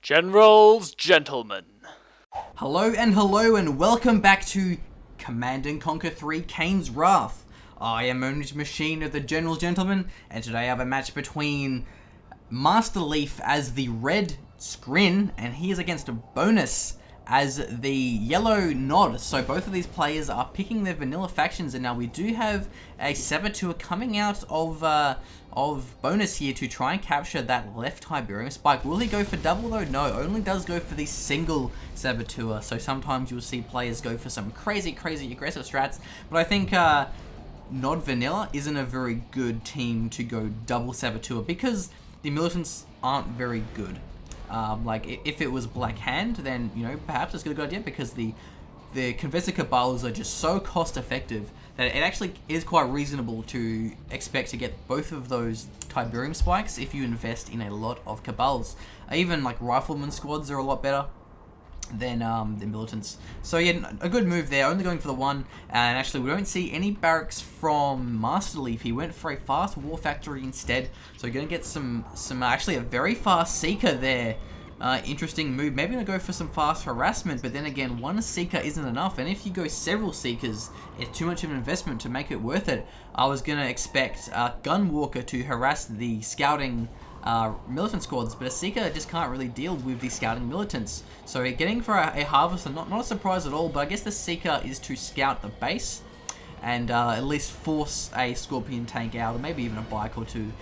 Generals, gentlemen. Hello and welcome back to Command & Conquer 3 Kane's Wrath. I am Ownage Machine of the General Gentleman, and today I have a match between Masterleaf as the red Scrin, and he is against a bonus as the yellow Nod. So both of these players are picking their vanilla factions, and now we do have a saboteur coming out of bonus here to try and capture that left Tiberium spike. Will he go for double though? No, only does go for the single saboteur. So sometimes you'll see players go for some crazy aggressive strats, but I think Nod Vanilla isn't a very good team to go double saboteur because the militants aren't very good. Like if it was Black Hand, then perhaps it's a good idea because the Confessor Cabals are just so cost effective that it actually is quite reasonable to expect to get both of those Tiberium spikes if you invest in a lot of Cabals. Even like Rifleman squads are a lot better than the militants. So yeah, a good move there, only going for the one, and actually we don't see any barracks from Masterleaf. He went for a fast war factory instead, so you're going to get some actually a very fast Seeker there. Interesting move. Maybe going to go for some fast harassment, but then again, one Seeker isn't enough, and if you go several Seekers, it's too much of an investment to make it worth it. I was going to expect Gunwalker to harass the scouting militant squads, but a Seeker just can't really deal with the scouting militants. So getting for a Harvester, not a surprise at all, but I guess the Seeker is to scout the base and at least force a Scorpion tank out, or maybe even a bike or two,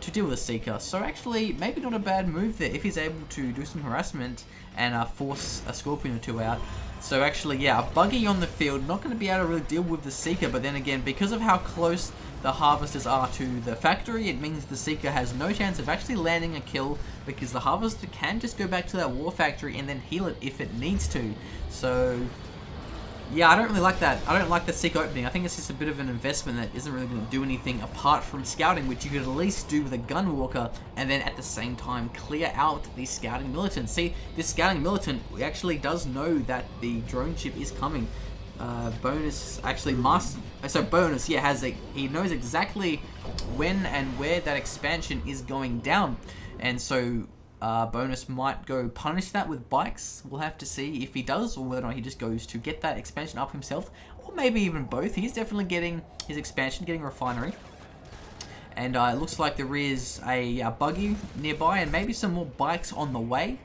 to deal with a Seeker. So actually, maybe not a bad move there if he's able to do some harassment and force a Scorpion or two out. So actually, yeah, a buggy on the field, not going to be able to really deal with the Seeker, but then again, because of how close the Harvesters are to the factory, it means the Seeker has no chance of actually landing a kill, because the Harvester can just go back to that war factory and then heal it if it needs to. So yeah, I don't really like that. I don't like the Seeker opening. I think it's just a bit of an investment that isn't really going to do anything apart from scouting, which you could at least do with a Gunwalker, and then at the same time clear out the scouting militant. See, this scouting militant actually does know that the drone ship is coming. Bonus actually bonus, yeah, he knows exactly when and where that expansion is going down, and so bonus might go punish that with bikes. We'll have to see if he does, or whether or not he just goes to get that expansion up himself, or maybe even both. He's definitely getting his expansion, getting a refinery, and it looks like there is a buggy nearby and maybe some more bikes on the way.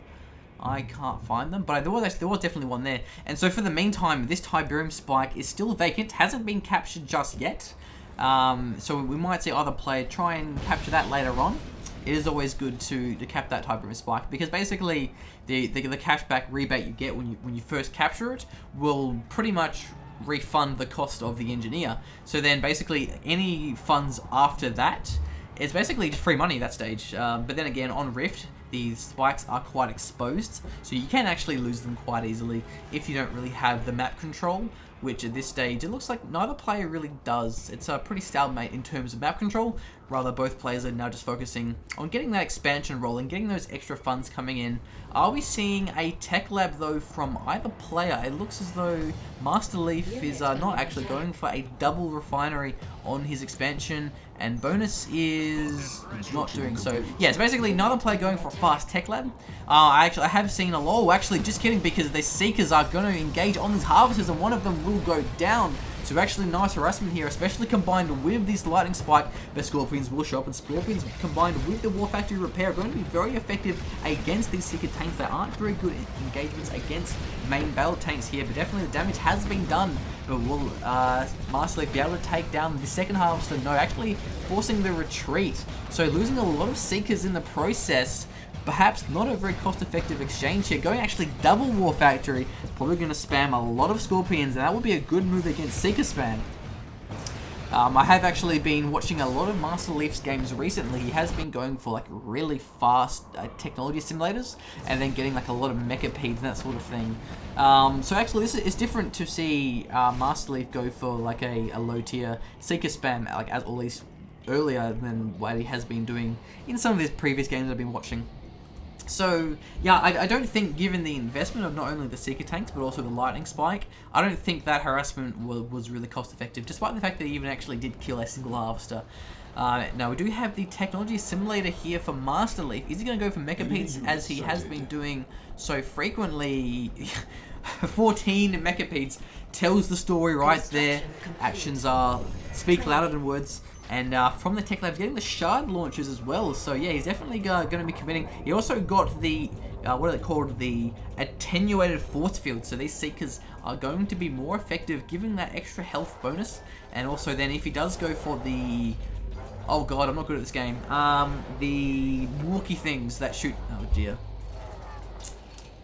I can't find them, but there was definitely one there. And so for the meantime, this Tiberium spike is still vacant, hasn't been captured just yet. So we might see other player try and capture that later on. It is always good to cap that Tiberium spike, because basically the cashback rebate you get when you first capture it will pretty much refund the cost of the engineer. So then basically any funds after that, it's basically just free money at that stage. But then again, on Rift, these spikes are quite exposed, so you can actually lose them quite easily if you don't really have the map control, which at this stage, it looks like neither player really does. It's a pretty stalemate in terms of map control. Rather, both players are now just focusing on getting that expansion rolling, getting those extra funds coming in. Are we seeing a tech lab, though, from either player? It looks as though Masterleaf is not actually going for a double refinery on his expansion, and bonus is not doing so. Yeah, it's basically neither player going for a fast tech lab. I have seen a lot. Actually, just kidding, because the Seekers are going to engage on these Harvesters, and one of them will go down. So actually nice harassment here, especially combined with this lightning spike. The Scorpions will show up, and Scorpions combined with the War Factory repair are going to be very effective against these Seeker tanks. They aren't very good engagements against main battle tanks here, but definitely the damage has been done. But will Masterleaf be able to take down the second Harvester? No, actually forcing the retreat. So losing a lot of Seekers in the process. Perhaps not a very cost-effective exchange here. Going actually double War Factory, probably going to spam a lot of Scorpions, and that would be a good move against Seeker spam. I have actually been watching a lot of Masterleaf's games recently. He has been going for like really fast technology simulators, and then getting like a lot of mecha peeds and that sort of thing. So actually, it's different to see Masterleaf go for like a low tier Seeker spam, like at least earlier than what he has been doing in some of his previous games I've been watching. So, yeah, I don't think, given the investment of not only the Seeker tanks, but also the Lightning Spike, I don't think that harassment was really cost-effective, despite the fact that he even actually did kill a single Harvester. Now, we do have the Technology Simulator here for Masterleaf. Is he going to go for Mechapedes, as he has been doing so frequently? 14 Mechapedes tells the story right there. Actions speak louder than words. And from the Tech Lab, getting the shard launchers as well. So yeah, he's definitely going to be committing. He also got the, what are they called? The attenuated force field. So these Seekers are going to be more effective, giving that extra health bonus. And also then if he does go for the, oh god, I'm not good at this game. The walkie things that shoot, oh dear.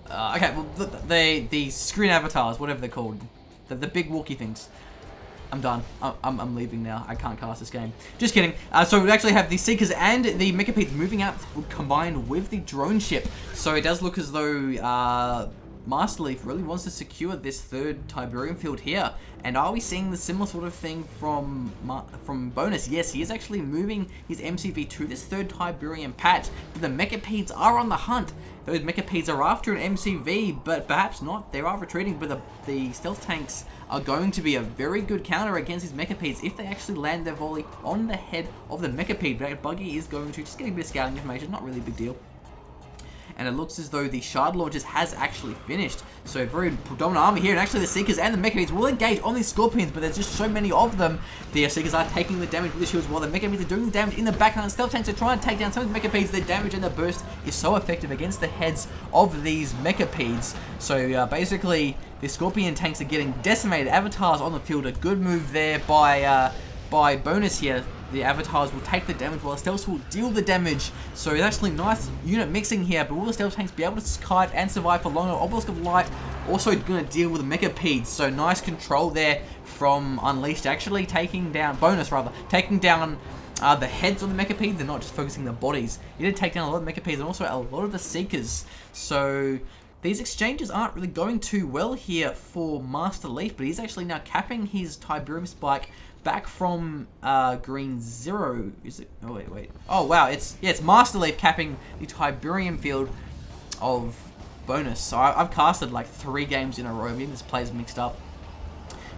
Okay, well, the Scrin avatars, whatever they're called. The big walkie things. I'm done. I'm leaving now. I can't cast this game. Just kidding. So we actually have the Seekers and the Mechapedes moving out combined with the drone ship. So it does look as though Masterleaf really wants to secure this third Tiberium field here. And are we seeing the similar sort of thing from Bonus? Yes, he is actually moving his MCV to this third Tiberium patch. But the Mechapedes are on the hunt. Those Mechapedes are after an MCV, but perhaps not. They are retreating, but the stealth tanks are going to be a very good counter against these Mechapedes if they actually land their volley on the head of the Mechapede. But Buggy is going to just get a bit of scouting information, not really a big deal. And it looks as though the shard launches has actually finished. So very predominant army here, and actually the Seekers and the Mechapedes will engage on these Scorpions, but there's just so many of them. The Seekers are taking the damage with the shields, while the Mechapedes are doing the damage in the background. Stealth tanks are trying to take down some of the Mechapedes. Their damage and their burst is so effective against the heads of these Mechapedes. So basically, the Scorpion tanks are getting decimated. Avatars on the field, a good move there by Bonus here. The Avatars will take the damage while the Stealths will deal the damage. So it's actually nice unit mixing here, but will the Stealth tanks be able to kite and survive for longer? Obelisk of Light also going to deal with the Mechapedes. So nice control there from Unleashed, actually taking down, Bonus rather, taking down the heads on the Mechapedes. They're not just focusing the bodies. He did take down a lot of Mechapedes and also a lot of the Seekers. So these exchanges aren't really going too well here for Masterleaf, but he's actually now capping his Tiberium Spike back from green 0. Is it? Oh wait. Oh wow, it's Masterleaf capping the Tiberium field of Bonus. So I've casted like 3 games in a row. Maybe this play's mixed up.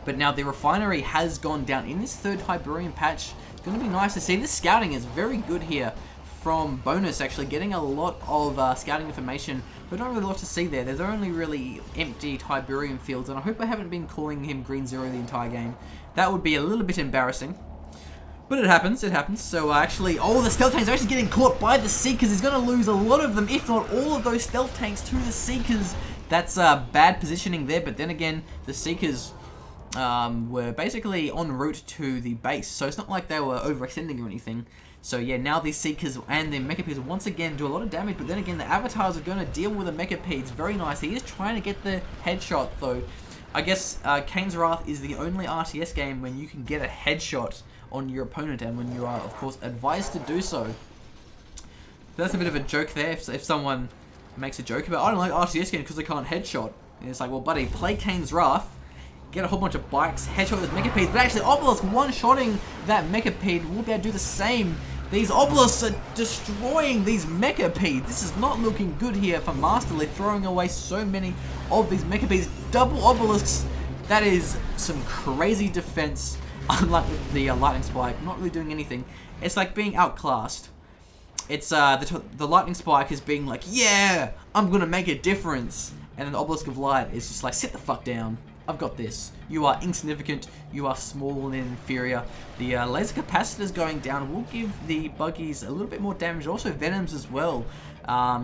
But now the refinery has gone down in this third Tiberium patch. It's going to be nice to see. This scouting is very good here from Bonus, actually getting a lot of scouting information, but not really a lot to see there. There's only really empty Tiberium fields, and I hope I haven't been calling him Green 0 the entire game. That would be a little bit embarrassing. But it happens. So actually, oh, the stealth tanks are actually getting caught by the Seekers. He's going to lose a lot of them, if not all of those stealth tanks to the Seekers. That's bad positioning there, but then again, the Seekers were basically en route to the base, so it's not like they were overextending or anything. So yeah, now these Seekers and the Mechapedes once again do a lot of damage, but then again, the Avatars are going to deal with the Mechapedes very nicely. He is trying to get the headshot, though. I guess Kane's Wrath is the only RTS game when you can get a headshot on your opponent, and when you are, of course, advised to do so. That's a bit of a joke there, if someone makes a joke about, I don't like RTS games because I can't headshot. And it's like, well buddy, play Kane's Wrath, get a whole bunch of bikes, headshot those Mechapedes, but actually Obelisk one-shotting that Mechapede will be able to do the same. These Obelisks are destroying these Mechapedes. This is not looking good here for Masterleaf, throwing away so many of these Mechapedes. Double Obelisks, that is some crazy defense, unlike the Lightning Spike, not really doing anything. It's like being outclassed. It's the Lightning Spike is being like, yeah, I'm gonna make a difference. And then the Obelisk of Light is just like, sit the fuck down. I've got this. You are insignificant. You are small and inferior. The laser capacitors going down will give the buggies a little bit more damage. Also venoms as well.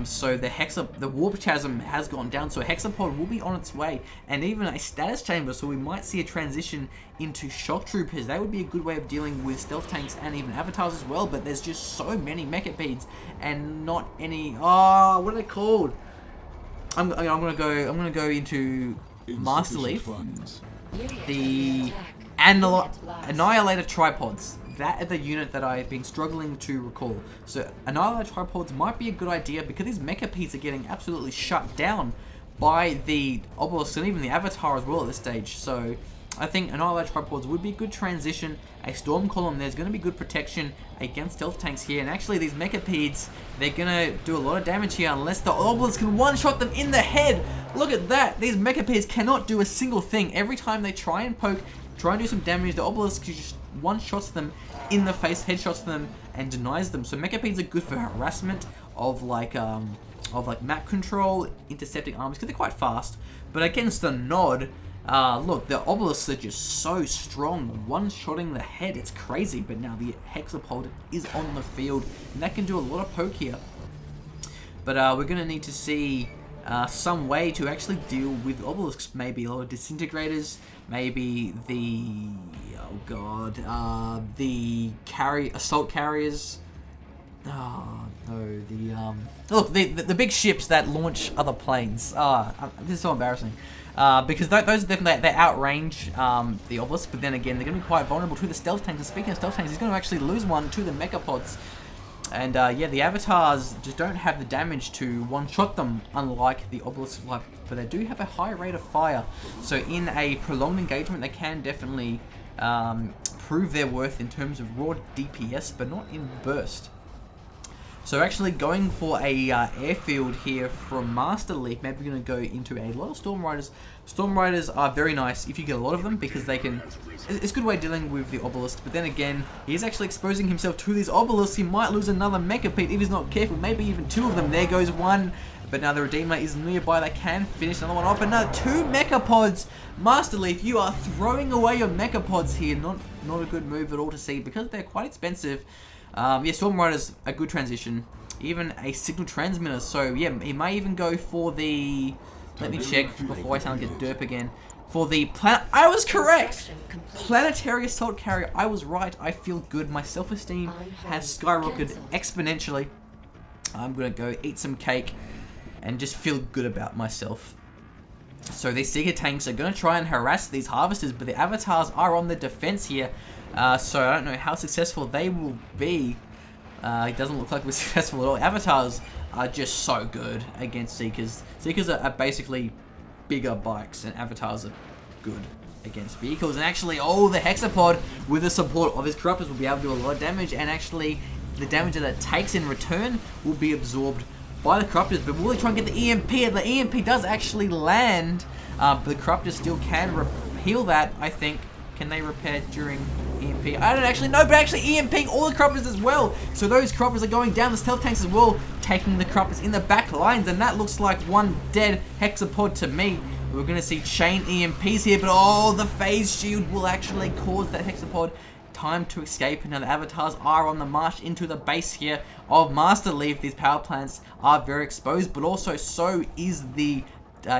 So the warp chasm has gone down. So a hexapod will be on its way, and even a status chamber. So we might see a transition into shock troopers. That would be a good way of dealing with stealth tanks and even avatars as well. But there's just so many Mechapedes and not any. Oh, what are they called? I'm gonna go into Masterleaf, the Annihilator Tripods. That is the unit that I've been struggling to recall. So Annihilator Tripods might be a good idea because these Mechapedes are getting absolutely shut down by the Obelisk and even the Avatar as well at this stage. So I think Annihilate Tripods would be a good transition. A Storm Column, there's going to be good protection against Stealth Tanks here. And actually, these Mechapeds, they're going to do a lot of damage here unless the Obelisk can one-shot them in the head. Look at that. These Mechapeds cannot do a single thing. Every time they try and poke, try and do some damage, the Obelisk just one-shots them in the face, headshots them, and denies them. So Mechapeds are good for harassment of like map control, intercepting armies, because they're quite fast. But against the Nod, look, the Obelisks are just so strong, one-shotting the head, it's crazy. But now the Hexapod is on the field, and that can do a lot of poke here. But we're going to need to see some way to actually deal with Obelisks. Maybe a lot of Disintegrators, maybe the, the Assault Carriers. Oh, no, look, the big ships that launch other planes. This is so embarrassing. Because those definitely, they outrange the Obelisk, but then again, they're going to be quite vulnerable to the Stealth Tanks. And speaking of Stealth Tanks, he's going to actually lose one to the Mechapods. And yeah, the Avatars just don't have the damage to one-shot them, unlike the Obelisk, but they do have a high rate of fire. So in a prolonged engagement, they can definitely prove their worth in terms of raw DPS, but not in burst. So actually going for a airfield here from Masterleaf, maybe we're going to go into a lot of Storm Riders. Storm Riders are very nice if you get a lot of them, because they can, it's a good way of dealing with the Obelisk. But then again, he's actually exposing himself to these Obelisks. He might lose another Mechapede if he's not careful, maybe even two of them. There goes one, but now the Redeemer is nearby. They can finish another one off. Another two Mechapods. Masterleaf, you are throwing away your Mechapods here. Not a good move at all to see, because they're quite expensive. Yeah, Storm Rider's a good transition. Even a signal transmitter. So yeah, he may even go for the... Let me check before I sound like a derp again. For the planet... I was correct! Planetary Assault Carrier. I was right. I feel good. My self-esteem has skyrocketed exponentially. I'm going to go eat some cake and just feel good about myself. So these Seeker tanks are going to try and harass these Harvesters, but the Avatars are on the defense here. So I don't know how successful they will be. It doesn't look like we're successful at all. Avatars are just so good against Seekers. Seekers are basically bigger bikes, and Avatars are good against vehicles. And actually, the Hexapod, with the support of his Corruptors, will be able to do a lot of damage. And actually, the damage that it takes in return will be absorbed by the Corruptors. But will they try and get the EMP? And the EMP does actually land. But the Corruptors still can heal that, I think. Can they repair during EMP? I don't actually know, but actually EMPing all the Corruptors as well. So those Corruptors are going down the Stealth Tanks as well, taking the Corruptors in the back lines, and that looks like one dead Hexapod to me. We're going to see chain EMPs here, but the Phase Shield will actually cause that Hexapod time to escape. And now the Avatars are on the march into the base here of Masterleaf. These power plants are very exposed, but also so is the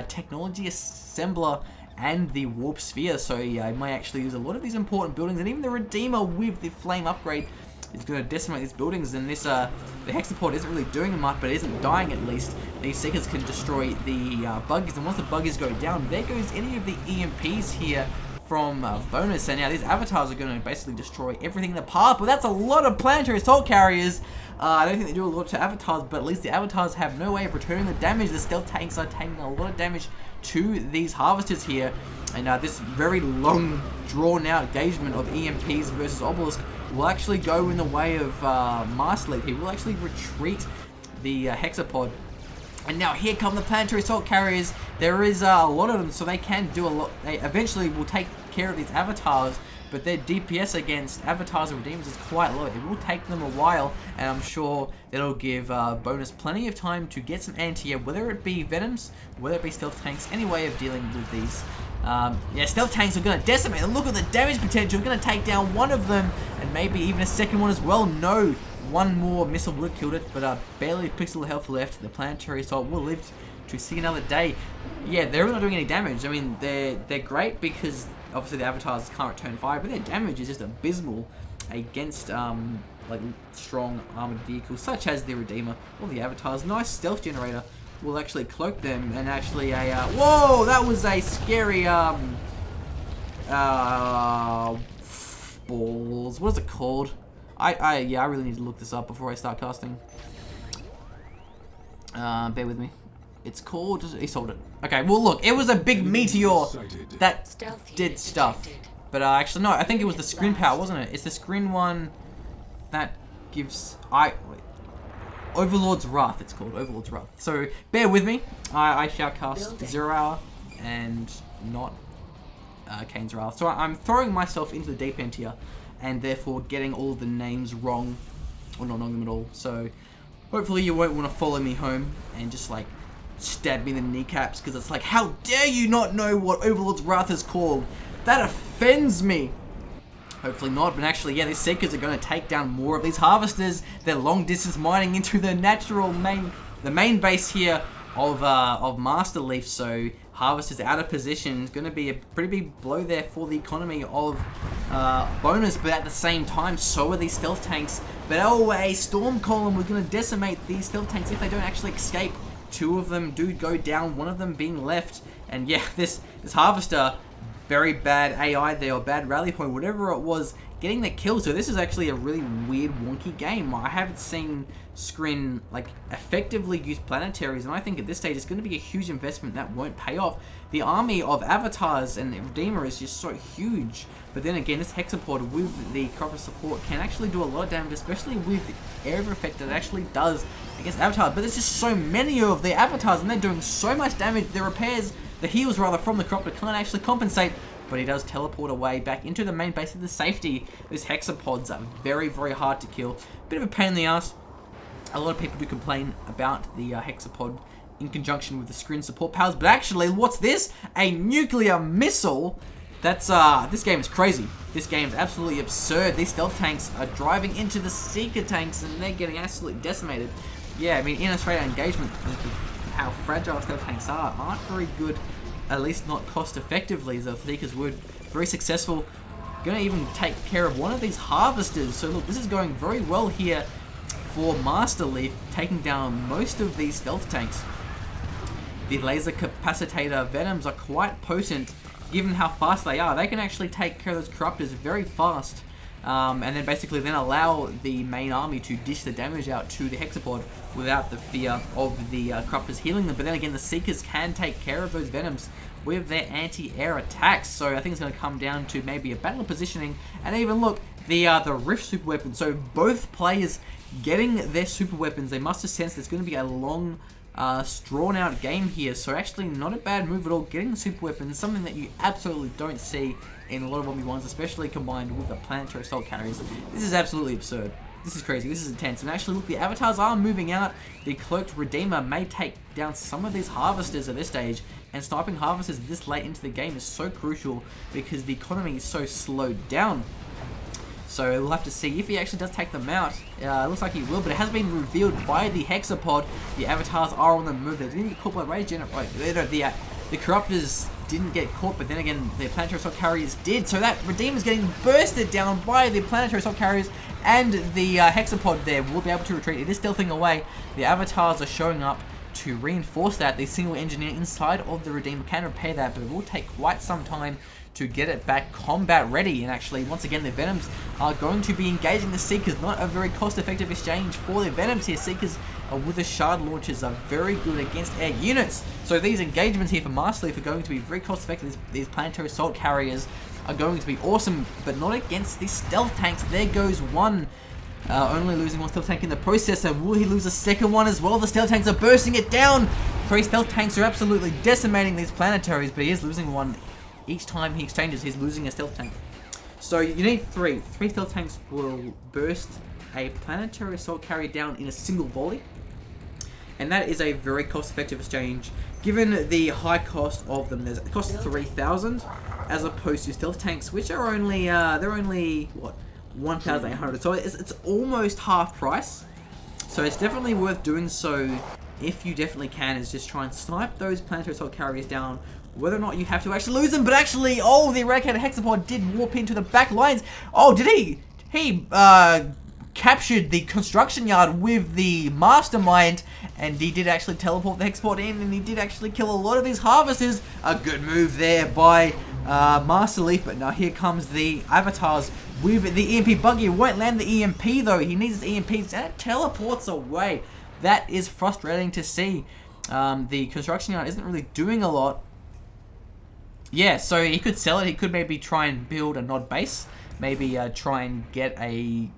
Technology Assembler and the Warp Sphere. So yeah, I might actually use a lot of these important buildings, and even the Redeemer with the Flame upgrade is going to decimate these buildings. And this the Hexapod isn't really doing much, but it isn't dying at least. These Seekers can destroy the buggies, and once the buggies go down, there goes any of the EMPs here from bonus. And now these Avatars are going to basically destroy everything in the path, but that's a lot of Planetary Assault Carriers. I don't think they do a lot to Avatars, but at least the Avatars have no way of returning the damage. The Stealth Tanks are taking a lot of damage to these Harvesters here. And this very long, drawn-out engagement of EMPs versus Obelisk will actually go in the way of Masterleaf. He will actually retreat the Hexapod. And now here come the Planetary Assault Carriers. There is a lot of them, so they can do a lot. They eventually will take care of these Avatars, but their DPS against Avatars and Redeemers is quite low. It will take them a while, and I'm sure it'll give Bonus plenty of time to get some anti-air, whether it be Venoms, whether it be Stealth Tanks, any way of dealing with these. Yeah, Stealth Tanks are going to decimate. And look at the damage potential. We're going to take down one of them, and maybe even a second one as well. No, one more missile would have killed it, but barely a pixel of health left. The Planetary Assault will live to see another day. Yeah, they're not doing any damage. I mean, they're great because obviously the Avatars can't return fire, but their damage is just abysmal against like strong armored vehicles such as the Redeemer or the Avatars. Nice stealth generator will actually cloak them, and actually a whoa, that was a scary balls. What is it called? Yeah, I really need to look this up before I start casting. Bear with me. It's called, he sold it. Okay, well look, it was a big meteor that did stuff. But actually no, I think it was the Scrin power, wasn't it? It's the Scrin one that gives... wait. Overlord's Wrath, it's called. Overlord's Wrath. So, bear with me. I shall cast 0 Hour and not Kane's Wrath. So I'm throwing myself into the deep end here and therefore getting all the names wrong. Or not knowing them at all. So, hopefully you won't want to follow me home and just like stab me in the kneecaps because it's like, how dare you not know what Overlord's Wrath is called? That offends me. Hopefully not, but actually, yeah, these Seekers are going to take down more of these Harvesters. They're long distance mining into the natural the main base here of Masterleaf. So Harvesters out of position. It's going to be a pretty big blow there for the economy of bonus, but at the same time, so are these stealth tanks. But oh, a storm column was going to decimate these stealth tanks if they don't actually escape. 2 of them do go down, 1 of them being left, and yeah, this Harvester, very bad AI there, or bad rally point, whatever it was, getting the kill. So this is actually a really weird, wonky game. I haven't seen Scrin like effectively use planetaries, and I think at this stage it's going to be a huge investment that won't pay off. The army of avatars and Redeemer is just so huge, but then again, this Hexapod with the Copper support can actually do a lot of damage, especially with the area effect that it actually does against avatars. But there's just so many of the avatars, and they're doing so much damage. The repairs, the heals rather, from the Copper can't actually compensate, but he does teleport away back into the main base of the safety. These Hexapods are very, very hard to kill. Bit of a pain in the ass. A lot of people do complain about the Hexapod in conjunction with the Scrin support powers, but actually, what's this? A nuclear missile? That's, this game is crazy. This game is absolutely absurd. These stealth tanks are driving into the Seeker tanks, and they're getting absolutely decimated. Yeah, I mean, in a straight engagement, how fragile stealth tanks aren't very good, at least not cost effectively, as the Seekers would. Very successful. Gonna even take care of one of these Harvesters. So look, this is going very well here for Masterleaf, taking down most of these stealth tanks. The laser capacitator Venoms are quite potent, given how fast they are. They can actually take care of those Corruptors very fast. And then basically then allow the main army to dish the damage out to the Hexapod without the fear of the Corruptors healing them. But then again, the Seekers can take care of those Venoms with their anti-air attacks. So I think it's going to come down to maybe a battle positioning. And even look, the Rift super weapon. So both players getting their super weapons, they must have sensed there's going to be a long drawn out game here. So actually not a bad move at all. Getting the super weapons, something that you absolutely don't see in a lot of 1v1s, especially combined with the planetary assault carriers. This is absolutely absurd. This is crazy. This is intense. And actually, look, the avatars are moving out. The Cloaked Redeemer may take down some of these Harvesters at this stage. And sniping Harvesters this late into the game is so crucial because the economy is so slowed down. So we'll have to see if he actually does take them out. It looks like he will, but it has been revealed by the Hexapod. The avatars are on the move. They didn't get caught by Rage Generate. The Corruptors didn't get caught, but then again, the planetary assault carriers did. So that Redeemer's getting bursted down by the planetary assault carriers, and the Hexapod there will be able to retreat. It is stealthing away. The avatars are showing up to reinforce that. The single engineer inside of the Redeemer can repair that, but it will take quite some time to get it back combat ready. And actually, once again, the Venoms are going to be engaging the Seekers. Not a very cost-effective exchange for the Venoms here. Seekers with the shard launchers are very good against air units. So these engagements here for Masterleaf are going to be very cost-effective. These planetary assault carriers are going to be awesome, but not against the stealth tanks. There goes one. Only losing one stealth tank in the process, and will he lose a second one as well? The stealth tanks are bursting it down. 3 stealth tanks are absolutely decimating these planetaries, but he is losing one. Each time he exchanges, he's losing a stealth tank. So you need 3. 3 stealth tanks will burst a planetary assault carrier down in a single volley. And that is a very cost-effective exchange, given the high cost of them. It costs 3,000, as opposed to stealth tanks, which are only, they're only, what, 1,800. So it's almost half price. So it's definitely worth doing so if you definitely can, is just try and snipe those planetary assault carriers down, whether or not you have to actually lose them. But actually, oh, the eradicated Hexapod did warp into the back lines. Oh, did he? He captured the construction yard with the mastermind, and he did actually teleport the Hexapod in, and he did actually kill a lot of these Harvesters. A good move there by Masterleaf. But now here comes the avatars with the EMP buggy. Won't land the EMP though. He needs his EMPs, and it teleports away. That is frustrating to see. The construction yard isn't really doing a lot. Yeah, so he could sell it. He could maybe try and build a nod base. Maybe try and get a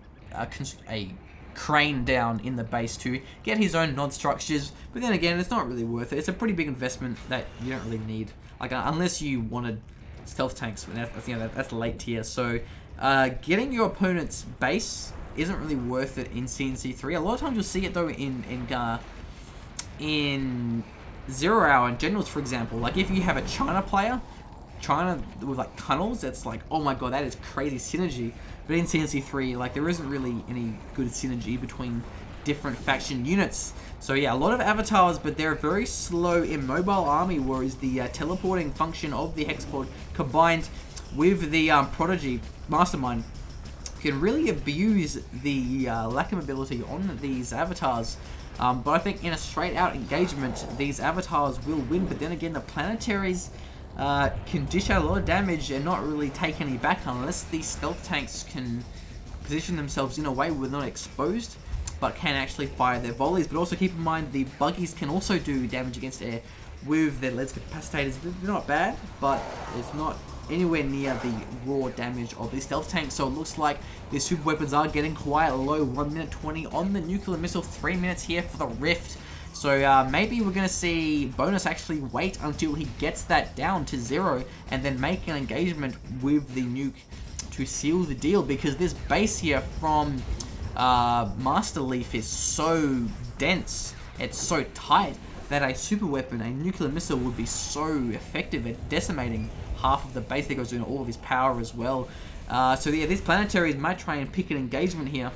crane down in the base to get his own nod structures. But then again, it's not really worth it. It's a pretty big investment that you don't really need. Like unless you wanted stealth tanks, that's late tier. So getting your opponent's base isn't really worth it in CNC3. A lot of times you'll see it though in 0 hour and generals, for example. Like if you have a China player, China with like tunnels, that's like, oh my god, that is crazy synergy. But in CNC3, like there isn't really any good synergy between different faction units. So yeah, a lot of avatars, but they're a very slow immobile army, whereas the teleporting function of the Hexapod combined with the Prodigy Mastermind can really abuse the lack of ability on these avatars. But I think in a straight out engagement, these avatars will win. But then again, the planetaries can dish out a lot of damage and not really take any back unless these stealth tanks can position themselves in a way where they're not exposed, but can actually fire their volleys. But also keep in mind the buggies can also do damage against air with their lead capacitators. They're not bad, but it's not anywhere near the raw damage of these stealth tanks. So it looks like these super weapons are getting quite low. 1 minute 20 on the nuclear missile, 3 minutes here for the Rift. So maybe we're going to see Bonus actually wait until he gets that down to 0 and then make an engagement with the nuke to seal the deal, because this base here from Masterleaf is so dense, it's so tight, that a super weapon, a nuclear missile, would be so effective at decimating half of the base that goes into all of his power as well. So yeah, these planetaries might try and pick an engagement here,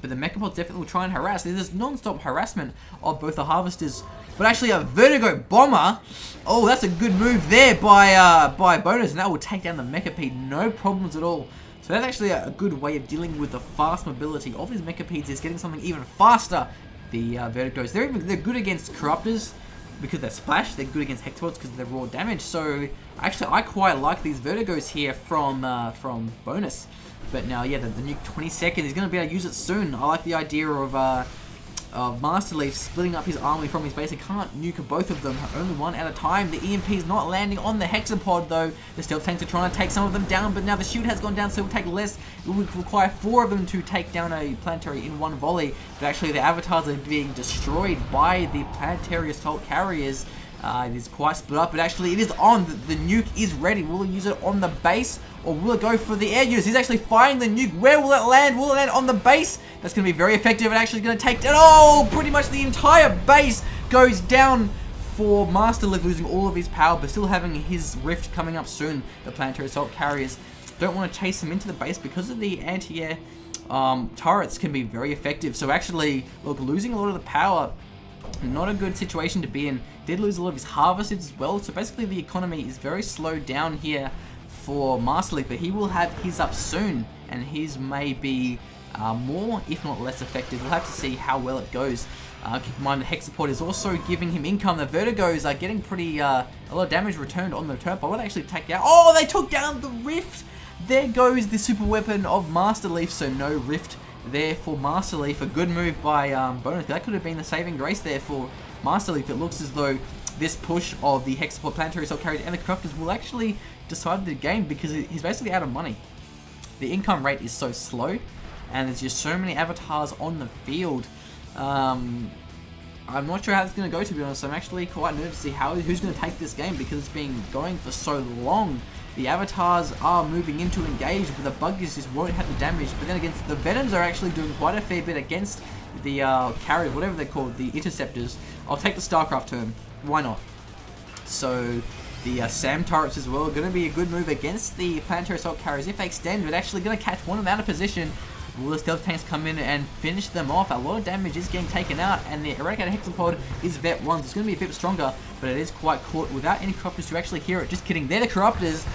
but the Mechapod definitely will try and harass. There's non-stop harassment of both the Harvesters, but actually a Vertigo Bomber. Oh, that's a good move there by Bonus, and that will take down the Mechapede, no problems at all. So that's actually a good way of dealing with the fast mobility of his Mechapedes, is getting something even faster. The Vertigos, they're good against Corruptors because they're splash. They're good against Hexapods because of their raw damage. So actually, I quite like these Vertigos here from Bonus. But now, yeah, the nuke 20 seconds. He's going to be able to use it soon. I like the idea of Masterleaf splitting up his army from his base. He can't nuke both of them, only one at a time. The EMP is not landing on the Hexapod though. The stealth tanks are trying to take some of them down, but now the shield has gone down, so it will take less. It will require 4 of them to take down a planetary in one volley. But actually the avatars are being destroyed by the planetary assault carriers. It is quite split up, but actually it is on. The nuke is ready. Will he use it on the base, or will it go for the air units? He's actually firing the nuke. Where will it land? Will it land on the base? That's going to be very effective, and actually going to take down, oh, pretty much the entire base goes down for Masterleaf, losing all of his power, but still having his Rift coming up soon. The planetary assault carriers don't want to chase him into the base because of the anti-air turrets can be very effective. So actually, look, losing a lot of the power, not a good situation to be in. Did lose a lot of his harvesters as well, so basically the economy is very slowed down here for Masterleaf, but he will have his up soon, and his may be more, if not less effective. We'll have to see how well it goes. Keep in mind the Hexapod is also giving him income. The Vertigos are getting pretty, a lot of damage returned on the turret. But what actually take down? Oh, they took down the Rift! There goes the super weapon of Masterleaf, so no Rift there for Masterleaf. A good move by Bonus. That could have been the saving grace there for Masterleaf. It looks as though this push of the Hexapod planetary assault carriers and the Corruptors will actually decide the game, because he's basically out of money. The income rate is so slow, and there's just so many avatars on the field. I'm not sure how it's going to go, to be honest. I'm actually quite nervous to see who's going to take this game, because it's been going for so long. The avatars are moving in to engage, but the buggies just won't have the damage. But then against the Venoms are actually doing quite a fair bit against the carriers, whatever they're called, the interceptors. I'll take the Starcraft term. Why not? So the SAM turrets as well are going to be a good move against the planetary assault carriers if they extend, but actually going to catch one of them out of position. Will the stealth tanks come in and finish them off? A lot of damage is getting taken out, and the Eradicator Hexapod is Vet 1. So it's going to be a bit stronger, but it is quite caught without any Corruptors to actually hear it. Just kidding. They're the Corruptors.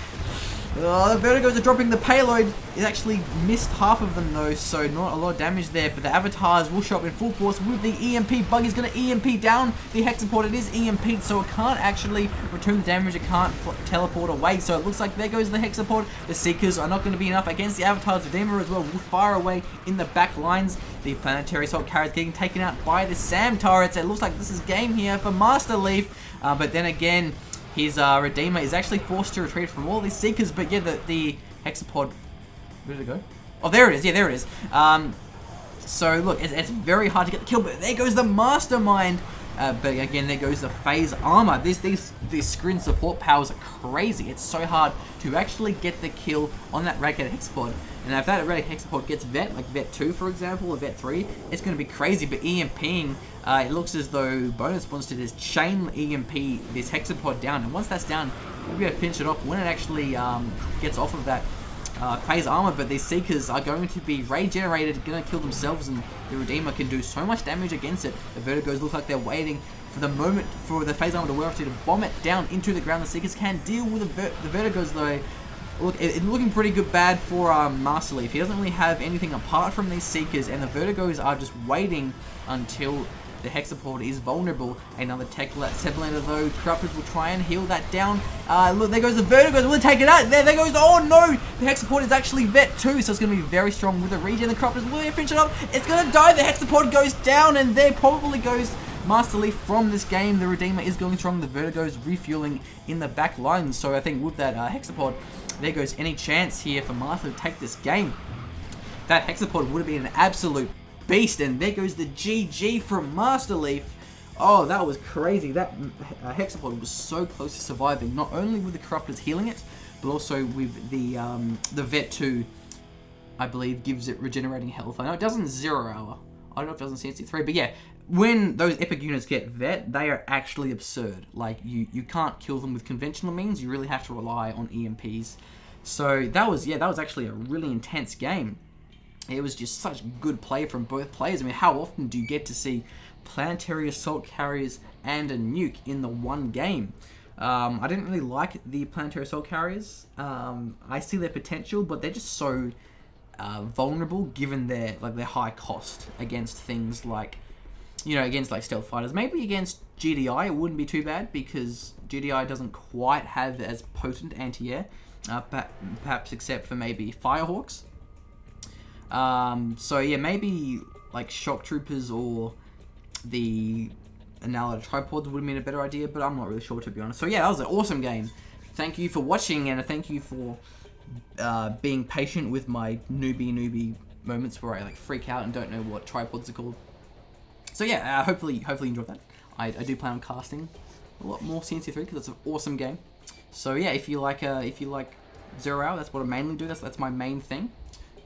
The Vertigos are dropping the payload. It actually missed half of them though, so not a lot of damage there. But the avatars will show up in full force with the EMP. Buggy's going to EMP down the Hexapod. It is EMP'd, so it can't actually return the damage. It can't teleport away. So it looks like there goes the Hexapod. The Seekers are not going to be enough against the avatars. Redeemer as well will fire away in the back lines. The planetary assault carriers getting taken out by the SAM turrets. It looks like this is game here for Masterleaf. But then again, his Redeemer is actually forced to retreat from all these Seekers, but yeah, the Hexapod, where did it go? Oh, there it is, yeah, there it is. So look, it's very hard to get the kill, but there goes the Mastermind. But again, there goes the phase armor. These Scrin support powers are crazy. It's so hard to actually get the kill on that Ragged Hexapod. And if that Ragged Hexapod gets Vet, like Vet 2 for example, or Vet 3, it's going to be crazy. But EMPing, it looks as though bonus wants to just chain EMP this Hexapod down. And once that's down, we'll be able to finish it off when it actually gets off of that phase armor. But these Seekers are going to be regenerated, going to kill themselves, and the Redeemer can do so much damage against it. The Vertigos look like they're waiting for the moment for the phase armor to wear off to bomb it down into the ground. The Seekers can deal with the Vertigos though. Look, it's looking pretty bad for Masterleaf. He doesn't really have anything apart from these Seekers, and the Vertigos are just waiting until the Hexapod is vulnerable. Another tech Seblander though. Corruptors will try and heal that down. Look, there goes the Vertigos. Will it take it out? There goes. Oh no! The Hexapod is actually Vet 2, so it's going to be very strong with the regen. The Corruptors will finish it up. It's going to die. The Hexapod goes down, and there probably goes Masterleaf from this game. The Redeemer is going strong. The Vertigos refueling in the back lines. So I think with that Hexapod, there goes any chance here for Masterleaf to take this game. That Hexapod would have been an absolute beast, and there goes the GG from Masterleaf. Oh, that was crazy. That Hexapod was so close to surviving, not only with the Corruptors healing it, but also with the Vet 2, I believe, gives it regenerating health. I know it doesn't 0 hour. I don't know if it does in CNC3, but yeah, when those epic units get Vet, they are actually absurd. Like, you can't kill them with conventional means. You really have to rely on EMPs. So that was actually a really intense game. It was just such good play from both players. I mean, how often do you get to see planetary assault carriers and a nuke in the one game? I didn't really like the planetary assault carriers. I see their potential, but they're just so vulnerable given their high cost against things like, against like stealth fighters. Maybe against GDI it wouldn't be too bad, because GDI doesn't quite have as potent anti-air, perhaps except for maybe Firehawks. So yeah, maybe like shock troopers or the Annihilator tripods would have been a better idea, but I'm not really sure, to be honest. So yeah, that was an awesome game. Thank you for watching, and thank you for being patient with my newbie moments where I like freak out and don't know what tripods are called. So yeah, hopefully you enjoyed that. I do plan on casting a lot more CNC3 because it's an awesome game. So yeah, if you like 0 hour, that's what I mainly do. That's my main thing.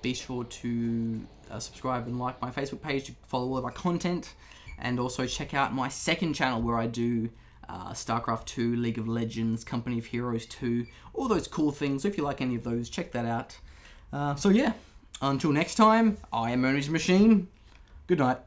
Be sure to subscribe and like my Facebook page to follow all of my content, and also check out my second channel where I do StarCraft 2, League of Legends, Company of Heroes 2, all those cool things. So if you like any of those, check that out. So yeah, until next time, I am Ownage Machine. Good night.